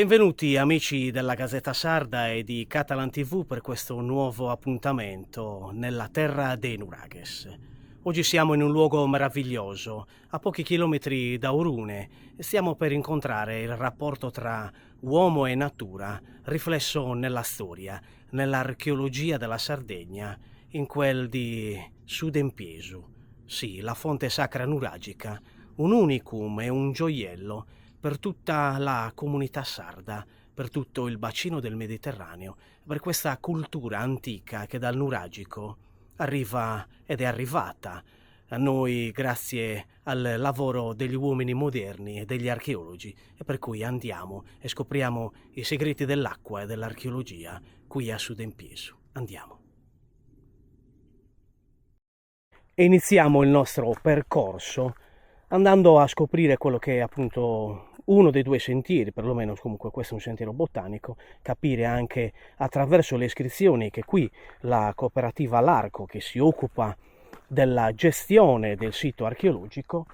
Benvenuti amici della Gazzetta Sarda e di Catalan TV per questo nuovo appuntamento nella terra dei nuraghes. Oggi siamo in un luogo meraviglioso, a pochi chilometri da Orune, e stiamo per incontrare il rapporto tra uomo e natura, riflesso nella storia, nell'archeologia della Sardegna, in quel di Sudempiesu. Sì, la fonte sacra nuragica, un unicum e un gioiello per tutta la comunità sarda, per tutto il bacino del Mediterraneo, per questa cultura antica che dal nuragico arriva ed è arrivata a noi grazie al lavoro degli uomini moderni e degli archeologi, e per cui andiamo e scopriamo i segreti dell'acqua e dell'archeologia qui a Sudempiesu. Andiamo. E iniziamo il nostro percorso andando a scoprire quello che è appunto uno dei due sentieri, perlomeno comunque questo è un sentiero botanico, capire anche attraverso le iscrizioni che qui la cooperativa L'Arco, che si occupa della gestione del sito archeologico,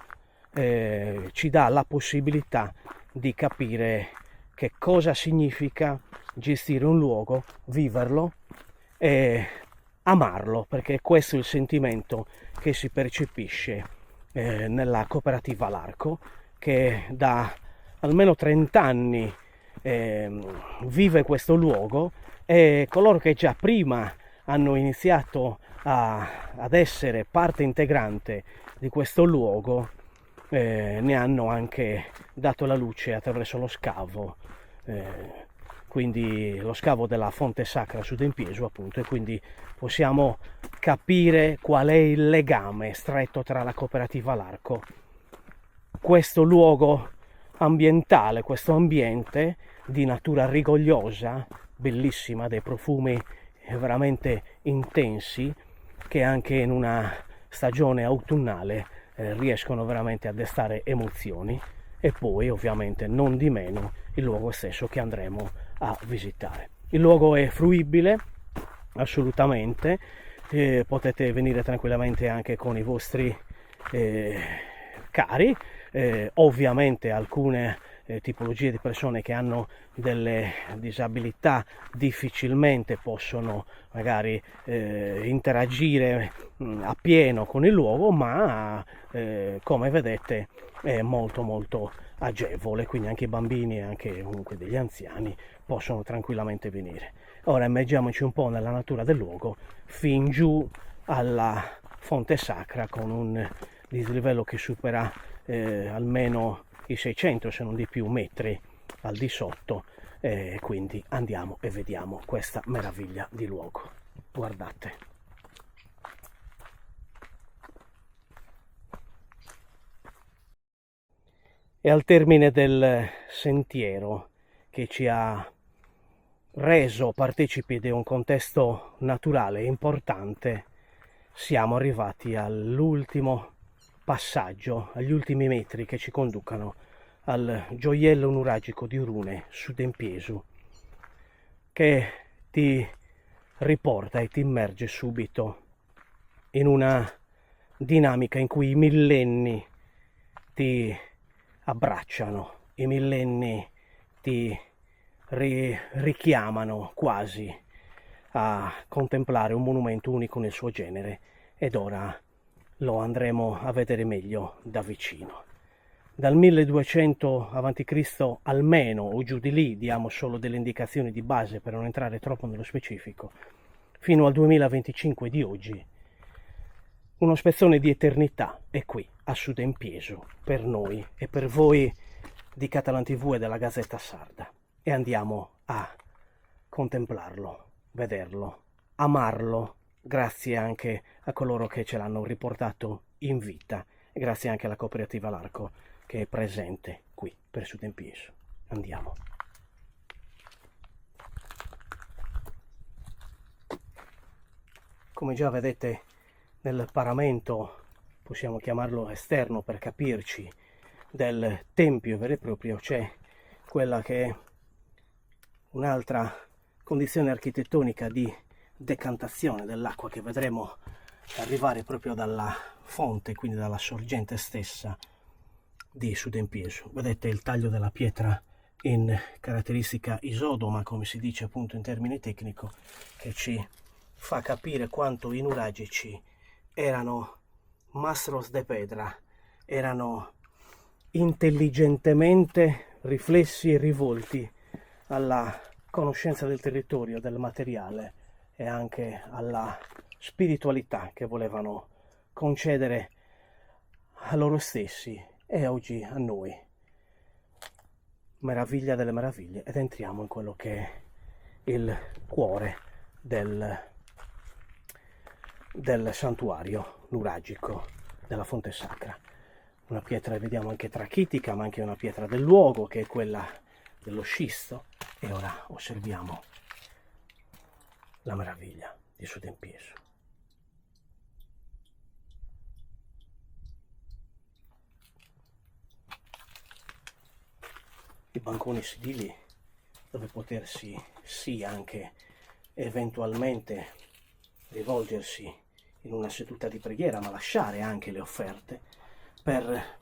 ci dà la possibilità di capire che cosa significa gestire un luogo, viverlo e amarlo, perché questo è il sentimento che si percepisce nella cooperativa L'Arco, che da almeno 30 anni vive questo luogo, e coloro che già prima hanno iniziato ad essere parte integrante di questo luogo ne hanno anche dato la luce attraverso lo scavo, quindi lo scavo della fonte sacra Sudempiesu appunto, e quindi possiamo capire qual è il legame stretto tra la cooperativa L'Arco, questo luogo ambientale, questo ambiente di natura rigogliosa, bellissima, dei profumi veramente intensi, che anche in una stagione autunnale riescono veramente a destare emozioni, e poi ovviamente non di meno il luogo stesso che andremo a visitare. Il luogo è fruibile assolutamente, potete venire tranquillamente anche con i vostri cari, ovviamente alcune tipologie di persone che hanno delle disabilità difficilmente possono magari interagire appieno con il luogo, ma come vedete è molto agevole, quindi anche i bambini e anche comunque degli anziani possono tranquillamente venire. Ora immergiamoci un po' nella natura del luogo, fin giù alla fonte sacra, con un dislivello che supera almeno i 600 se non di più metri al di sotto, quindi andiamo e vediamo questa meraviglia di luogo. Guardate. E al termine del sentiero che ci ha reso partecipi di un contesto naturale importante, siamo arrivati all'ultimo passaggio, agli ultimi metri che ci conducano al gioiello nuragico di Orune, Sudempiesu, che ti riporta e ti immerge subito in una dinamica in cui i millenni ti abbracciano, i millenni ti richiamano quasi a contemplare un monumento unico nel suo genere, ed ora lo andremo a vedere meglio da vicino. Dal 1200 a.C. almeno, o giù di lì, diamo solo delle indicazioni di base per non entrare troppo nello specifico, fino al 2025 di oggi, uno spezzone di eternità è qui a Sudempiesu per noi e per voi di Catalan TV e della Gazzetta Sarda, e andiamo a contemplarlo, vederlo, amarlo, grazie anche a coloro che ce l'hanno riportato in vita, e grazie anche alla cooperativa L'Arco che è presente qui per Sudempiesu. Andiamo. Come già vedete nel paramento, possiamo chiamarlo esterno per capirci, del tempio vero e proprio, c'è quella che è un'altra condizione architettonica di decantazione dell'acqua che vedremo arrivare proprio dalla fonte, quindi dalla sorgente stessa di Sudempiesu. Vedete il taglio della pietra in caratteristica isodoma, come si dice appunto in termine tecnico, che ci fa capire quanto i nuragici erano mastros de pedra, erano intelligentemente riflessi e rivolti alla conoscenza del territorio, del materiale e anche alla spiritualità che volevano concedere a loro stessi e oggi a noi. Meraviglia delle meraviglie, ed entriamo in quello che è il cuore del santuario nuragico della fonte sacra. Una pietra, vediamo, anche trachitica, ma anche una pietra del luogo, che è quella dello scisto. E ora osserviamo la meraviglia di Sudempieso. I banconi sedili dove potersi sì anche eventualmente rivolgersi in una seduta di preghiera, ma lasciare anche le offerte per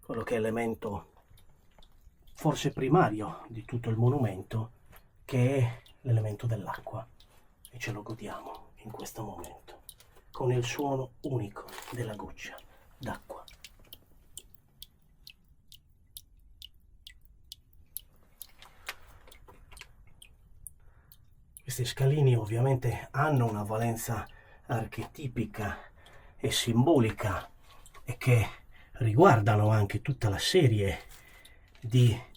quello che è elemento forse primario di tutto il monumento, che è l'elemento dell'acqua, e ce lo godiamo in questo momento con il suono unico della goccia d'acqua. Questi scalini ovviamente hanno una valenza archetipica e simbolica, e che riguardano anche tutta la serie di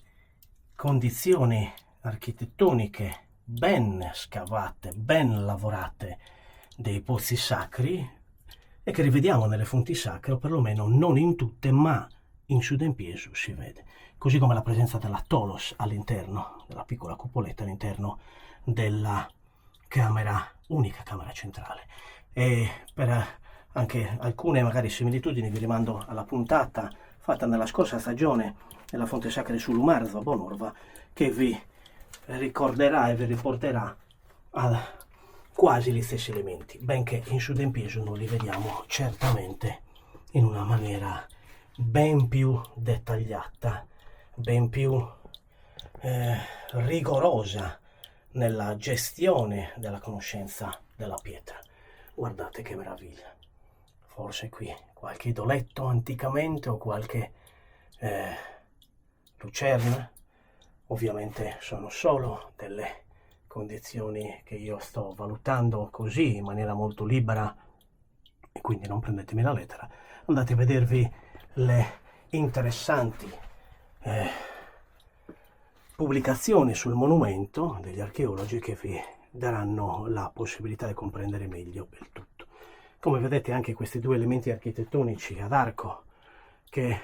condizioni architettoniche ben scavate, ben lavorate dei pozzi sacri, e che rivediamo nelle fonti sacre, o perlomeno non in tutte, ma in Sudempieso si vede. Così come la presenza della Tolos all'interno, della piccola cupoletta all'interno della camera, unica camera centrale. E per anche alcune magari similitudini vi rimando alla puntata fatta nella scorsa stagione nella fonte sacra su Lumarza, Bonorva, che vi ricorderà e vi riporterà a quasi gli stessi elementi, benché in Sudempieso non li vediamo certamente in una maniera ben più dettagliata, ben più rigorosa nella gestione della conoscenza della pietra. Guardate che meraviglia. Forse qui qualche idoletto anticamente o qualche lucerna. Ovviamente sono solo delle condizioni che io sto valutando così in maniera molto libera, e quindi non prendetemi la lettera. Andate a vedervi le interessanti pubblicazioni sul monumento degli archeologi, che vi daranno la possibilità di comprendere meglio il tutto. Come vedete, anche questi due elementi architettonici ad arco che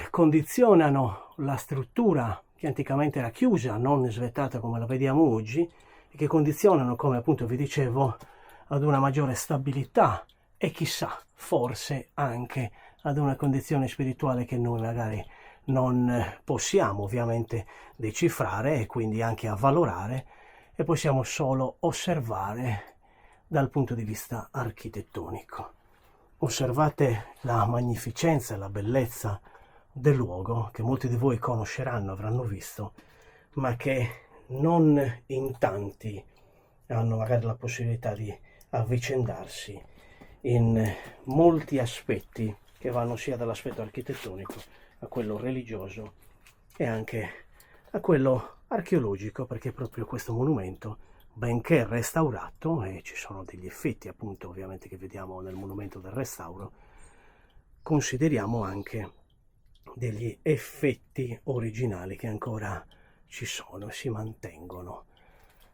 condizionano la struttura che anticamente era chiusa, non svettata come la vediamo oggi, e che condizionano, come appunto vi dicevo, ad una maggiore stabilità e chissà, forse anche ad una condizione spirituale che noi magari non possiamo ovviamente decifrare e quindi anche avvalorare, e possiamo solo osservare dal punto di vista architettonico. Osservate la magnificenza e la bellezza del luogo, che molti di voi conosceranno, avranno visto, ma che non in tanti hanno magari la possibilità di avvicendarsi in molti aspetti che vanno sia dall'aspetto architettonico a quello religioso e anche a quello archeologico, perché proprio questo monumento, benché restaurato, e ci sono degli effetti appunto ovviamente che vediamo nel monumento del restauro, consideriamo anche degli effetti originali che ancora ci sono e si mantengono.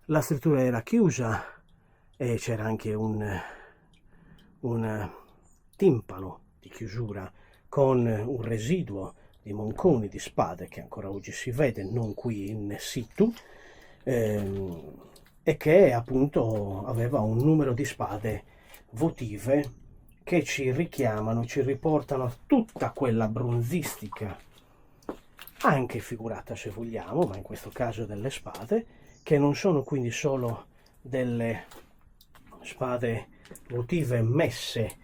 La struttura era chiusa e c'era anche un timpano di chiusura con un residuo di monconi di spade che ancora oggi si vede, non qui in situ, e che appunto aveva un numero di spade votive che ci richiamano, ci riportano a tutta quella bronzistica, anche figurata se vogliamo, ma in questo caso delle spade, che non sono quindi solo delle spade votive messe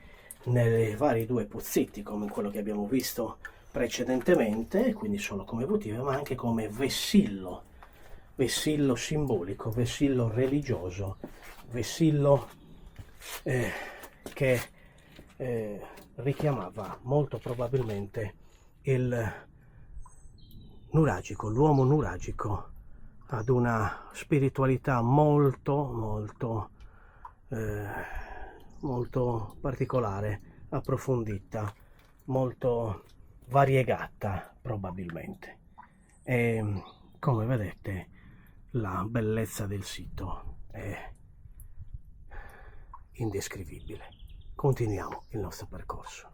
nei vari due pozzetti, come quello che abbiamo visto precedentemente, quindi solo come votive, ma anche come vessillo, vessillo simbolico, vessillo religioso, vessillo che richiamava molto probabilmente il nuragico, l'uomo nuragico, ad una spiritualità molto particolare, approfondita, molto variegata probabilmente. E come vedete la bellezza del sito è indescrivibile. Continuiamo il nostro percorso.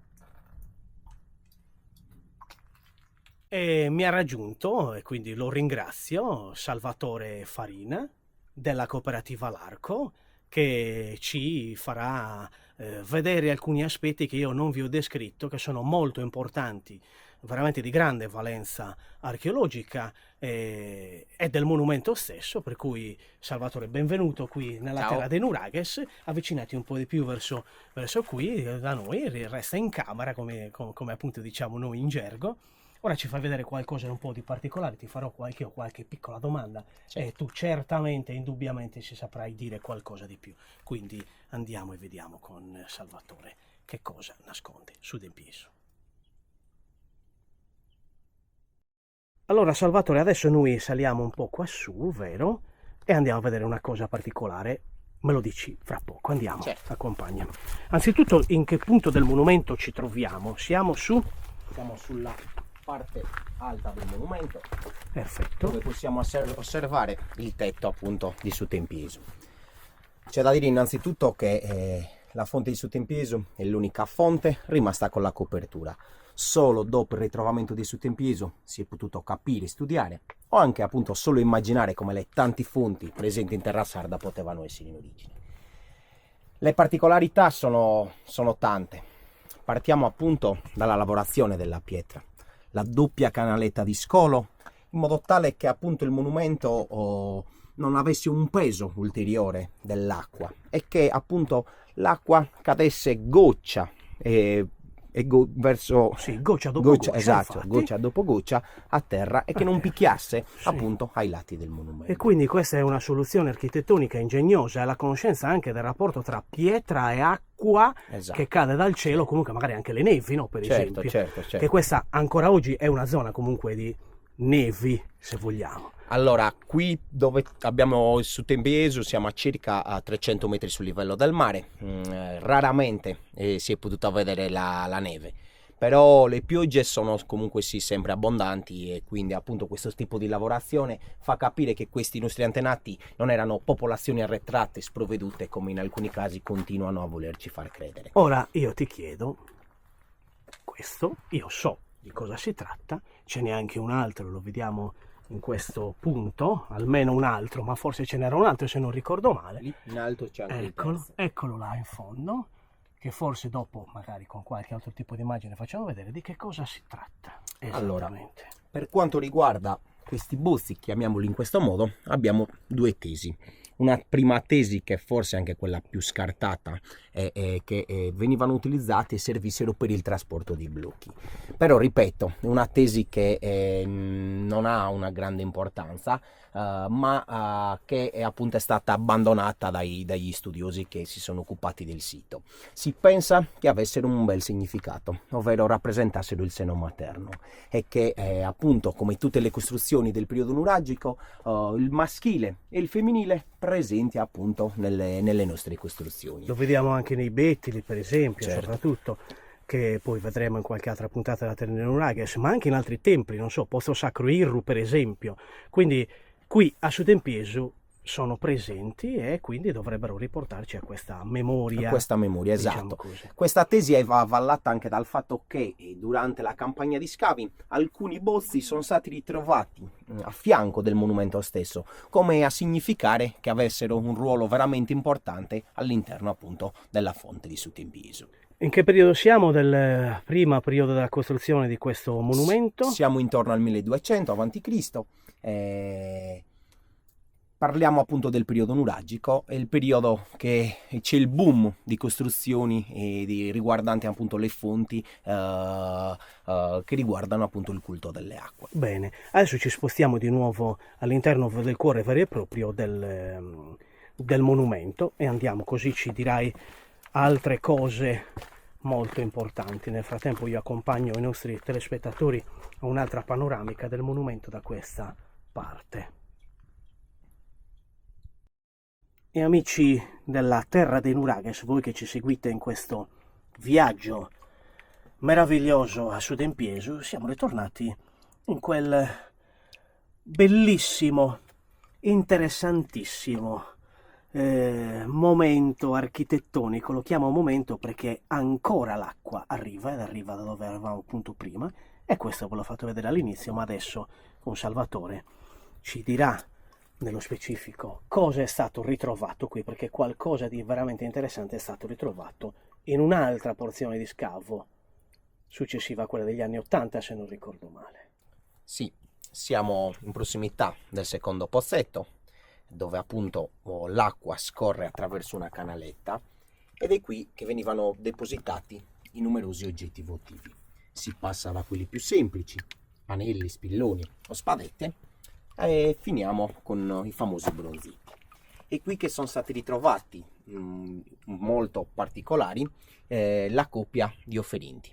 E mi ha raggiunto, e quindi lo ringrazio, Salvatore Farina della cooperativa L'Arco, che ci farà vedere alcuni aspetti che io non vi ho descritto, che sono molto importanti, veramente di grande valenza archeologica e del monumento stesso, per cui Salvatore, benvenuto qui nella Ciao. terra dei Nuraghes, avvicinati un po' di più verso qui da noi, resta in camera come appunto diciamo noi in gergo. Ora ci fai vedere qualcosa un po' di particolare, ti farò qualche piccola domanda e tu certamente, indubbiamente ci saprai dire qualcosa di più. Quindi andiamo e vediamo con Salvatore che cosa nasconde su Tempieso. Allora Salvatore, adesso noi saliamo un po' qua su, vero? E andiamo a vedere una cosa particolare. Me lo dici fra poco, andiamo, Certo. accompagnami. Anzitutto, in che punto del monumento ci troviamo? Siamo sulla parte alta del monumento, Perfetto. dove possiamo osservare il tetto appunto di Sutempieso. C'è da dire innanzitutto che la fonte di Sutempieso è l'unica fonte rimasta con la copertura. Solo dopo il ritrovamento di Sutempieso si è potuto capire, studiare o anche appunto solo immaginare come le tanti fonti presenti in terra sarda potevano essere in origine. Le particolarità sono tante. Partiamo appunto dalla lavorazione della pietra, la doppia canaletta di scolo, in modo tale che appunto il monumento non avesse un peso ulteriore dell'acqua e che appunto l'acqua cadesse goccia verso goccia dopo goccia, esatto, infatti. goccia dopo goccia a terra e che non picchiasse appunto ai lati del monumento. E quindi questa è una soluzione architettonica ingegnosa, è la conoscenza anche del rapporto tra pietra e acqua che cade dal cielo, comunque magari anche le nevi, no? Per esempio. Certo. Che questa ancora oggi è una zona comunque di nevi, se vogliamo. Allora, qui dove abbiamo il Sutempieso siamo a circa 300 metri sul livello del mare, raramente si è potuta vedere la neve, però le piogge sono comunque sì sempre abbondanti e quindi appunto questo tipo di lavorazione fa capire che questi nostri antenati non erano popolazioni arretrate, sprovvedute come in alcuni casi continuano a volerci far credere. Ora io ti chiedo questo, io so di cosa si tratta, ce n'è anche un altro, lo vediamo in questo punto, almeno un altro, ma forse ce n'era un altro se non ricordo male. Lì in alto c'è anche eccolo là in fondo, che forse dopo magari con qualche altro tipo di immagine facciamo vedere di che cosa si tratta esattamente. Allora, per quanto riguarda questi bozzi, chiamiamoli in questo modo, abbiamo due tesi. Una prima tesi che forse è anche quella più scartata è che venivano utilizzati e servissero per il trasporto di blocchi, però ripeto è una tesi che non ha una grande importanza, ma che appunto è stata abbandonata dagli studiosi che si sono occupati del sito. Si pensa che avessero un bel significato, ovvero rappresentassero il seno materno e che appunto come tutte le costruzioni del periodo nuragico il maschile e il femminile presenti appunto nelle nostre costruzioni. Lo vediamo anche nei bettili per esempio, certo. Soprattutto, che poi vedremo in qualche altra puntata della Terra dei Nuraghes, ma anche in altri templi, non so, Posto Sacro Irru per esempio. Quindi qui a Sutempieso sono presenti e quindi dovrebbero riportarci a questa memoria. Esatto. Questa tesi è avvallata anche dal fatto che durante la campagna di scavi alcuni bozzi sono stati ritrovati a fianco del monumento stesso, come a significare che avessero un ruolo veramente importante all'interno appunto della fonte di Sutempieso. In che periodo siamo del primo periodo della costruzione di questo monumento? Siamo intorno al 1200 a.C. parliamo appunto del periodo nuragico, è il periodo che c'è il boom di costruzioni riguardanti appunto le fonti che riguardano appunto il culto delle acque. Bene, adesso ci spostiamo di nuovo all'interno del cuore vero e proprio del monumento e andiamo, così ci dirai altre cose molto importanti. Nel frattempo io accompagno i nostri telespettatori a un'altra panoramica del monumento da questa parte. E amici della terra dei Nurages, voi che ci seguite in questo viaggio meraviglioso a Sud Empiesu, siamo ritornati in quel bellissimo, interessantissimo momento architettonico. Lo chiamo momento perché ancora l'acqua arriva, ed arriva da dove eravamo appunto prima, e questo ve l'ho fatto vedere all'inizio, ma adesso con Salvatore ci dirà nello specifico cosa è stato ritrovato qui, perché qualcosa di veramente interessante è stato ritrovato in un'altra porzione di scavo successiva a quella degli anni 80, se non ricordo male. Sì, siamo in prossimità del secondo pozzetto, dove appunto l'acqua scorre attraverso una canaletta, ed è qui che venivano depositati i numerosi oggetti votivi. Si passa da quelli più semplici, anelli, spilloni o spadette, e finiamo con i famosi bronziti. E qui che sono stati ritrovati molto particolari la coppia di offerenti.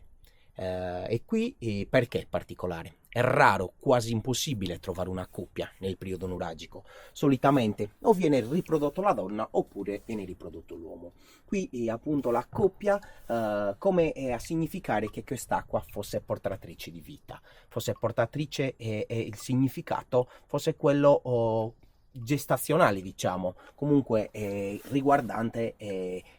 E qui perché è particolare? È raro, quasi impossibile trovare una coppia nel periodo nuragico. Solitamente o viene riprodotto la donna oppure viene riprodotto l'uomo. Qui appunto la coppia come a significare che quest'acqua fosse portatrice di vita, fosse portatrice e il significato fosse quello gestazionale, diciamo, comunque riguardante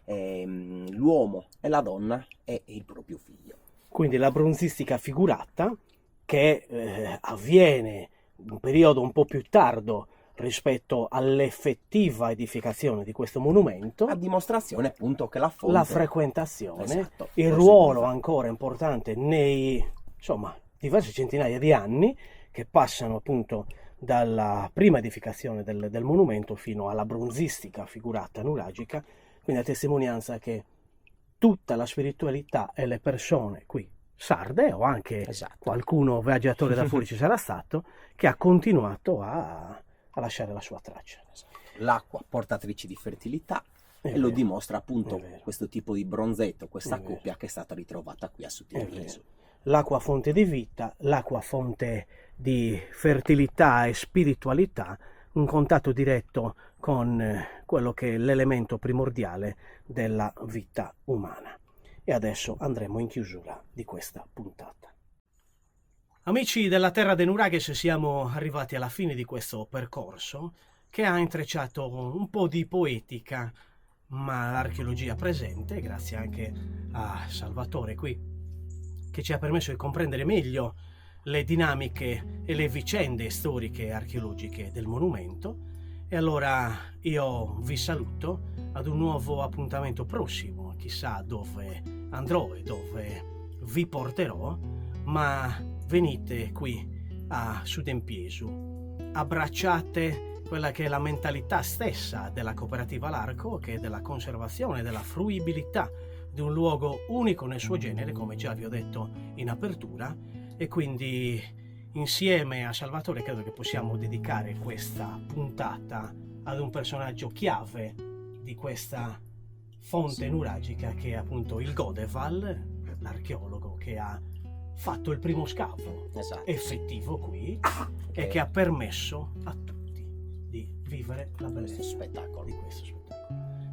l'uomo e la donna e il proprio figlio. Quindi la bronzistica figurata, che avviene in un periodo un po' più tardo rispetto all'effettiva edificazione di questo monumento, a dimostrazione appunto che la fonte, la frequentazione, esatto, il ruolo ancora importante nei diverse centinaia di anni che passano appunto dalla prima edificazione del monumento fino alla bronzistica figurata nuragica, quindi a testimonianza che tutta la spiritualità e le persone qui sarde, o anche qualcuno viaggiatore da fuori ci sarà stato, che ha continuato a lasciare la sua traccia. L'acqua portatrice di fertilità, e lo dimostra appunto questo tipo di bronzetto, questa coppia che è stata ritrovata qui a Sud Empiesu. L'acqua fonte di vita, l'acqua fonte di fertilità e spiritualità, un contatto diretto con quello che è l'elemento primordiale della vita umana. E adesso andremo in chiusura di questa puntata. Amici della Terra dei Nurages, siamo arrivati alla fine di questo percorso che ha intrecciato un po' di poetica, ma l'archeologia presente, grazie anche a Salvatore qui, che ci ha permesso di comprendere meglio le dinamiche e le vicende storiche e archeologiche del monumento. E allora io vi saluto ad un nuovo appuntamento prossimo, chissà dove andrò e dove vi porterò, ma venite qui a Sud Empiesu, abbracciate quella che è la mentalità stessa della cooperativa L'Arco, che è della conservazione, della fruibilità di un luogo unico nel suo genere, come già vi ho detto in apertura, e quindi insieme a Salvatore credo che possiamo dedicare questa puntata ad un personaggio chiave di questa fonte nuragica, che è appunto il Godeval, l'archeologo che ha fatto il primo scavo effettivo qui e che ha permesso a tutti di vivere la bellezza di questo spettacolo.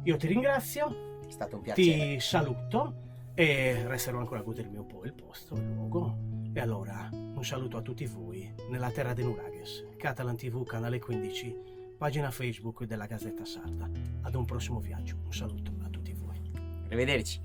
Io ti ringrazio, è stato un piacere, ti saluto e resterò ancora a godermi un po' il posto, il luogo. E allora un saluto a tutti voi nella Terra dei Nurages, Catalan TV, canale 15, pagina Facebook della Gazzetta Sarda. Ad un prossimo viaggio, un saluto a tutti voi. Arrivederci.